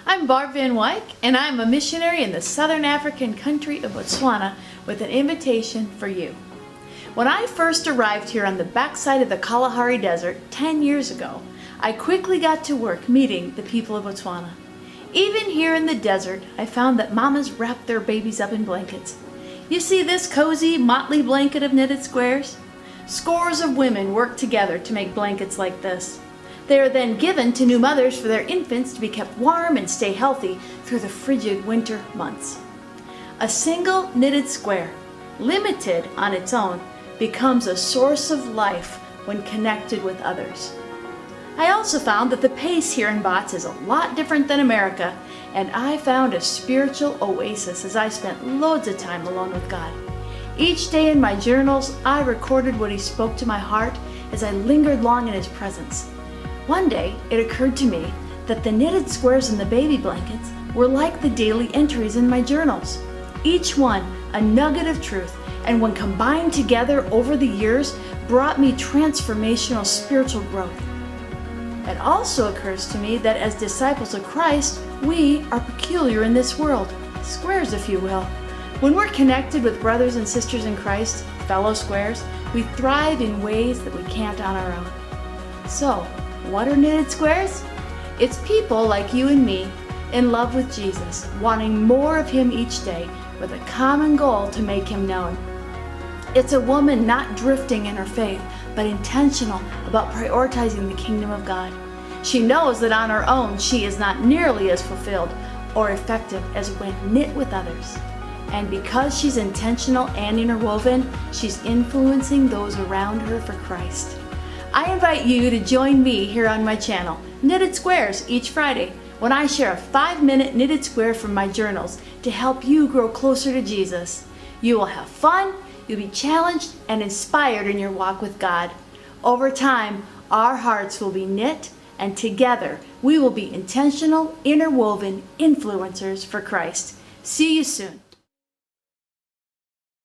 I'm Barb Van Wyk, and I'm a missionary in the southern African country of Botswana with an invitation for you. When I first arrived here on the backside of the Kalahari Desert 10 years ago, I quickly got to work meeting the people of Botswana. Even here in the desert, I found that mamas wrap their babies up in blankets. You see this cozy, motley blanket of knitted squares? Scores of women work together to make blankets like this. They are then given to new mothers for their infants to be kept warm and stay healthy through the frigid winter months. A single knitted square, limited on its own, becomes a source of life when connected with others. I also found that the pace here in Bots is a lot different than America, and I found a spiritual oasis as I spent loads of time alone with God. Each day in my journals, I recorded what He spoke to my heart as I lingered long in His presence. One day, it occurred to me that the knitted squares in the baby blankets were like the daily entries in my journals. Each one a nugget of truth, and when combined together over the years, brought me transformational spiritual growth. It also occurs to me that as disciples of Christ, we are peculiar in this world, squares if you will. When we're connected with brothers and sisters in Christ, fellow squares, we thrive in ways that we can't on our own. So, what are knitted squares? It's people like you and me, in love with Jesus, wanting more of Him each day, with a common goal to make Him known. It's a woman not drifting in her faith, but intentional about prioritizing the kingdom of God. She knows that on her own she is not nearly as fulfilled or effective as when knit with others. And because she's intentional and interwoven, she's influencing those around her for Christ. I invite you to join me here on my channel, Knitted Squares, each Friday, when I share a 5-minute knitted square from my journals to help you grow closer to Jesus. You will have fun, you'll be challenged and inspired in your walk with God. Over time, our hearts will be knit, and together we will be intentional, interwoven influencers for Christ. See you soon.